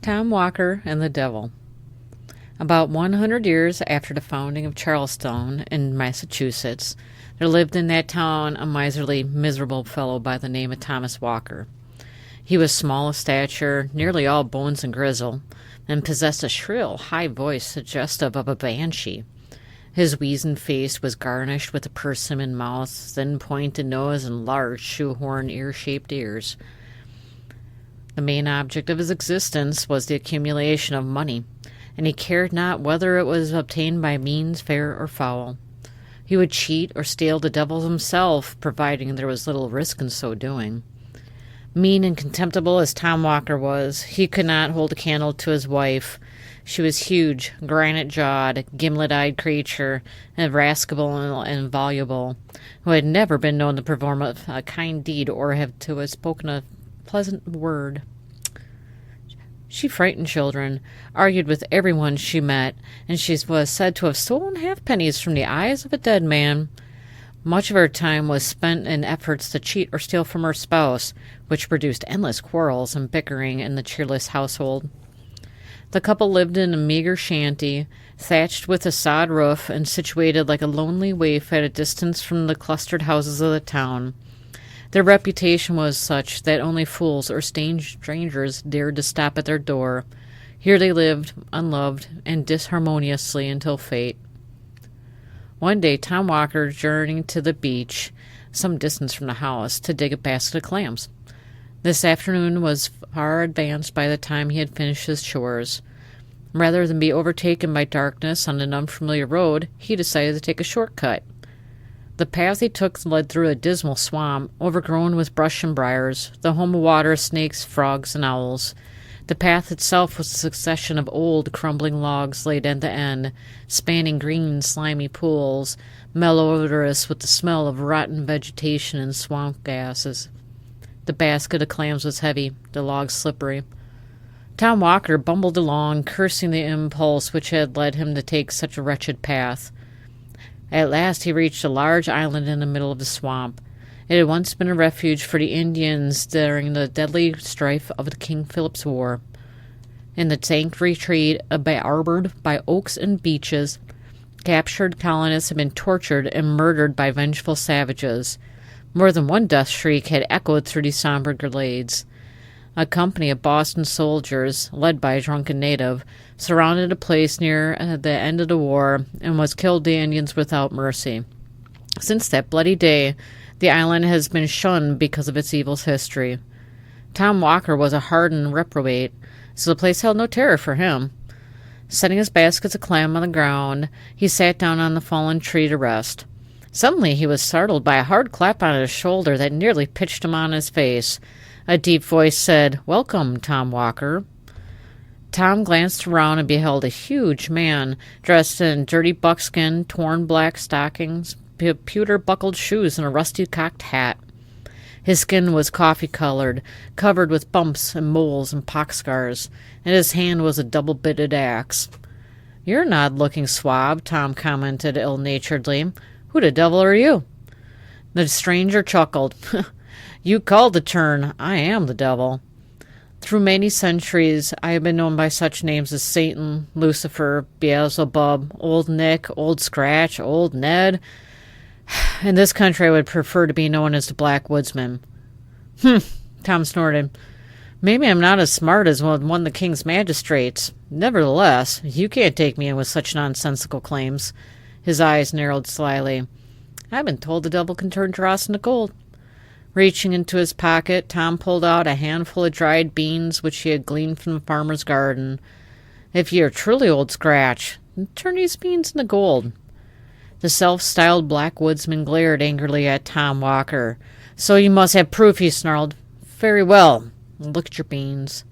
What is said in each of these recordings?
Tom Walker and the Devil. About 100 years after the founding of Charlestown in Massachusetts, there lived in that town a miserly, miserable fellow by the name of Thomas Walker. He was small of stature, nearly all bones and grizzle, and possessed a shrill, high voice suggestive of a banshee. His weazened face was garnished with a persimmon mouth, thin pointed nose, and large shoehorn ear-shaped ears. The main object of his existence was the accumulation of money, and he cared not whether it was obtained by means fair or foul. He would cheat or steal the devil himself, providing there was little risk in so doing. Mean and contemptible as Tom Walker was, he could not hold a candle to his wife. She was huge, granite-jawed, gimlet-eyed creature, irascible and voluble, who had never been known to perform a kind deed or to have spoken a pleasant word. She frightened children, argued with everyone she met, and she was said to have stolen halfpennies from the eyes of a dead man. Much of her time was spent in efforts to cheat or steal from her spouse, which produced endless quarrels and bickering in the cheerless household. The couple lived in a meager shanty, thatched with a sod roof and situated like a lonely waif at a distance from the clustered houses of the town. Their reputation was such that only fools or strangers dared to stop at their door. Here they lived, unloved and disharmoniously until fate. One day Tom Walker journeyed to the beach, some distance from the house, to dig a basket of clams. This afternoon was far advanced by the time he had finished his chores. Rather than be overtaken by darkness on an unfamiliar road, he decided to take a shortcut. The path he took led through a dismal swamp, overgrown with brush and briars, the home of water, snakes, frogs, and owls. The path itself was a succession of old, crumbling logs laid end to end, spanning green, slimy pools, malodorous with the smell of rotten vegetation and swamp gases. The basket of clams was heavy, the logs slippery. Tom Walker bumbled along, cursing the impulse which had led him to take such a wretched path. At last he reached a large island in the middle of the swamp. It had once been a refuge for the Indians during the deadly strife of the King Philip's War. In the dank retreat, arbored by oaks and beeches, captured colonists had been tortured and murdered by vengeful savages. More than one death shriek had echoed through these somber glades. A company of Boston soldiers, led by a drunken native, surrounded a place near the end of the war and killed the Indians without mercy. Since that bloody day, the island has been shunned because of its evil history. Tom Walker was a hardened reprobate, so the place held no terror for him. Setting his baskets of clam on the ground, he sat down on the fallen tree to rest. Suddenly he was startled by a hard clap on his shoulder that nearly pitched him on his face. A deep voice said, "Welcome, Tom Walker." Tom glanced around and beheld a huge man, dressed in dirty buckskin, torn black stockings, pewter-buckled shoes, and a rusty cocked hat. His skin was coffee-colored, covered with bumps and moles and pox scars, and his hand was a double-bitted axe. "You're an odd-looking swab," Tom commented ill-naturedly. "Who the devil are you?" The stranger chuckled. "You called the turn. I am the devil. Through many centuries, I have been known by such names as Satan, Lucifer, Beelzebub, Old Nick, Old Scratch, Old Ned. In this country, I would prefer to be known as the Black Woodsman." Tom snorted. "Maybe I'm not as smart as one of the king's magistrates. Nevertheless, you can't take me in with such nonsensical claims." His eyes narrowed slyly. "I've been told the devil can turn dross into gold." Reaching into his pocket, Tom pulled out a handful of dried beans which he had gleaned from the farmer's garden. "If you are truly Old Scratch, turn these beans into gold." The self-styled Black Woodsman glared angrily at Tom Walker. "So you must have proof," he snarled. "Very well. Look at your beans."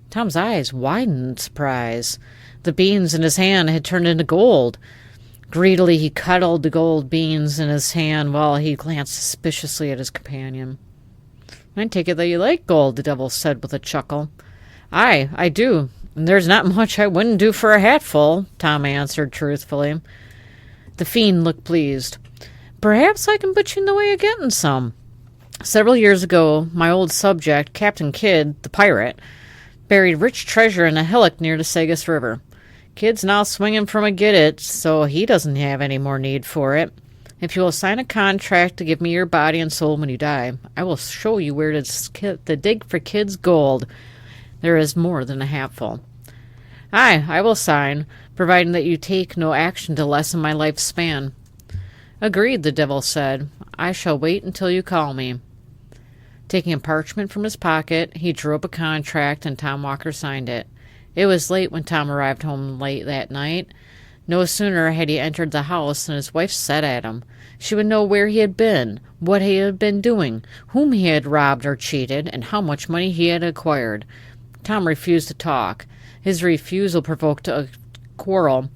Tom's eyes widened in surprise. The beans in his hand had turned into gold. Greedily he cuddled the gold beans in his hand while he glanced suspiciously at his companion. "I take it that you like gold," the devil said with a chuckle. "Aye, I do. And there's not much I wouldn't do for a hatful," Tom answered truthfully. The fiend looked pleased. "Perhaps I can put you in the way of getting some. Several years ago, my old subject, Captain Kidd, the pirate, buried rich treasure in a hillock near the Sagas River. Kid's now swinging from a get-it, so he doesn't have any more need for it. If you will sign a contract to give me your body and soul when you die, I will show you where to dig for Kid's gold. There is more than a hatful. Aye, I will sign, providing that you take no action to lessen my lifespan. Agreed, the devil said. I shall wait until you call me. Taking a parchment from his pocket, he drew up a contract, and Tom Walker signed it. It was late when Tom arrived home late that night. No sooner had he entered the house than his wife said at him. She would know where he had been, what he had been doing, whom he had robbed or cheated, and how much money he had acquired. Tom refused to talk. His refusal provoked a quarrel,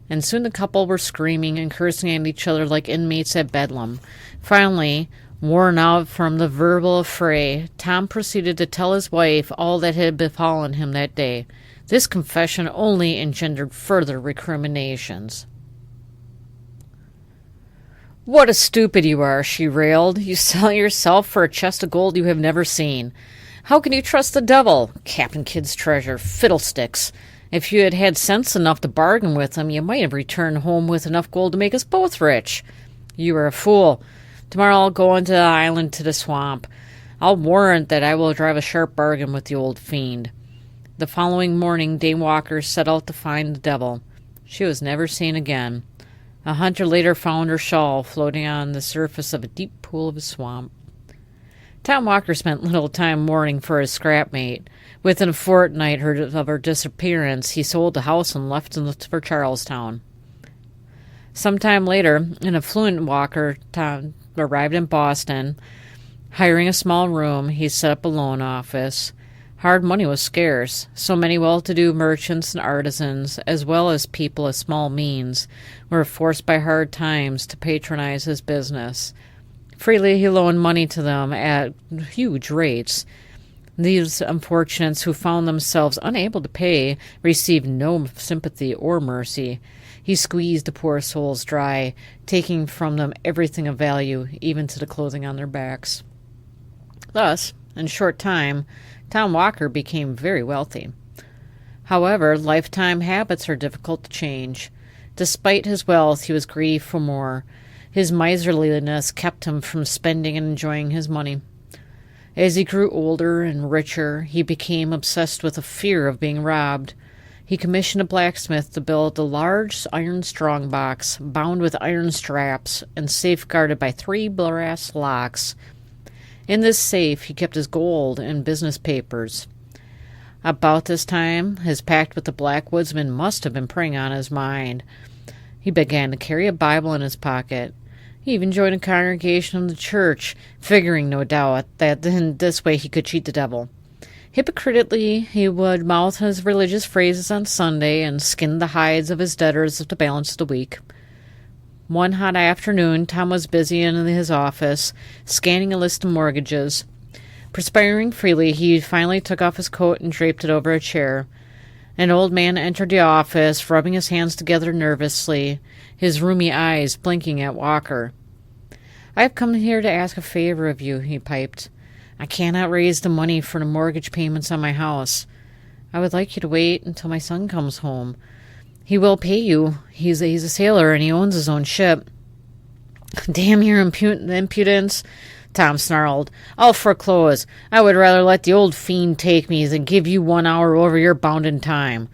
and soon the couple were screaming and cursing at each other like inmates at Bedlam. Finally, worn out from the verbal affray, Tom proceeded to tell his wife all that had befallen him that day. This confession only engendered further recriminations. "What a stupid you are," she railed. "You sell yourself for a chest of gold you have never seen. How can you trust the devil? Captain Kidd's treasure. Fiddlesticks. If you had had sense enough to bargain with him, you might have returned home with enough gold to make us both rich. You are a fool. Tomorrow I'll go into the island to the swamp. I'll warrant that I will drive a sharp bargain with the old fiend." The following morning, Dame Walker set out to find the devil. She was never seen again. A hunter later found her shawl floating on the surface of a deep pool of a swamp. Tom Walker spent little time mourning for his scrapmate. Within a fortnight of her disappearance, he sold the house and left for Charlestown. Some time later, an affluent Walker, Tom arrived in Boston. Hiring a small room, he set up a loan office. Hard money was scarce, so many well-to-do merchants and artisans, as well as people of small means, were forced by hard times to patronize his business. Freely he loaned money to them at huge rates. These unfortunates who found themselves unable to pay received no sympathy or mercy. He squeezed the poor souls dry, taking from them everything of value, even to the clothing on their backs. Thus, in a short time, Tom Walker became very wealthy. However, lifetime habits are difficult to change. Despite his wealth, he was grieved for more. His miserliness kept him from spending and enjoying his money. As he grew older and richer, he became obsessed with a fear of being robbed. He commissioned a blacksmith to build a large iron strongbox, bound with iron straps and safeguarded by 3 brass locks. In this safe he kept his gold and business papers. About this time, his pact with the Black Woodsman must have been preying on his mind. He began to carry a Bible in his pocket. He even joined a congregation of the church, figuring, no doubt, that in this way he could cheat the devil. Hypocritically, he would mouth his religious phrases on Sunday and skin the hides of his debtors to balance the week. One hot afternoon, Tom was busy in his office, scanning a list of mortgages. Perspiring freely, he finally took off his coat and draped it over a chair. An old man entered the office, rubbing his hands together nervously, his rheumy eyes blinking at Walker. "I have come here to ask a favor of you," he piped. "I cannot raise the money for the mortgage payments on my house. I would like you to wait until my son comes home. He will pay you. He's a sailor, and he owns his own ship." "Damn your impudence," Tom snarled. "I'll foreclose. I would rather let the old fiend take me than give you 1 hour over your bounden time."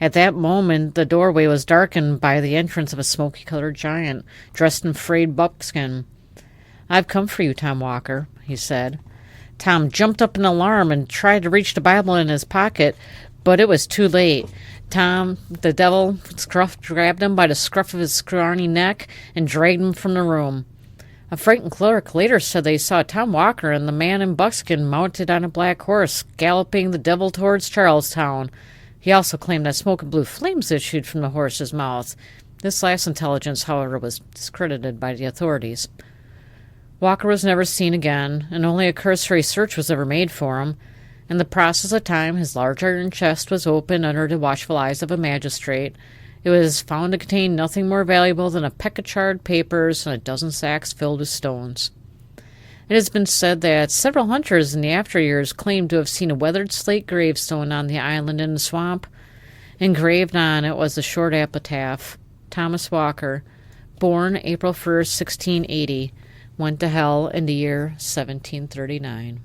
At that moment, the doorway was darkened by the entrance of a smoky-colored giant, dressed in frayed buckskin. "I've come for you, Tom Walker," he said. Tom jumped up in alarm and tried to reach the Bible in his pocket, but it was too late. The devil grabbed him by the scruff of his scrawny neck and dragged him from the room. A frightened clerk later said they saw Tom Walker and the man in buckskin mounted on a black horse, galloping the devil towards Charlestown. He also claimed that smoke and blue flames issued from the horse's mouth. This last intelligence, however, was discredited by the authorities. Walker was never seen again, and only a cursory search was ever made for him. In the process of time, his large iron chest was opened under the watchful eyes of a magistrate. It was found to contain nothing more valuable than a peck of charred papers and a dozen sacks filled with stones. It has been said that several hunters in the after years claimed to have seen a weathered slate gravestone on the island in the swamp. Engraved on it was the short epitaph, Thomas Walker, born April 1st, 1680, went to hell in the year 1739.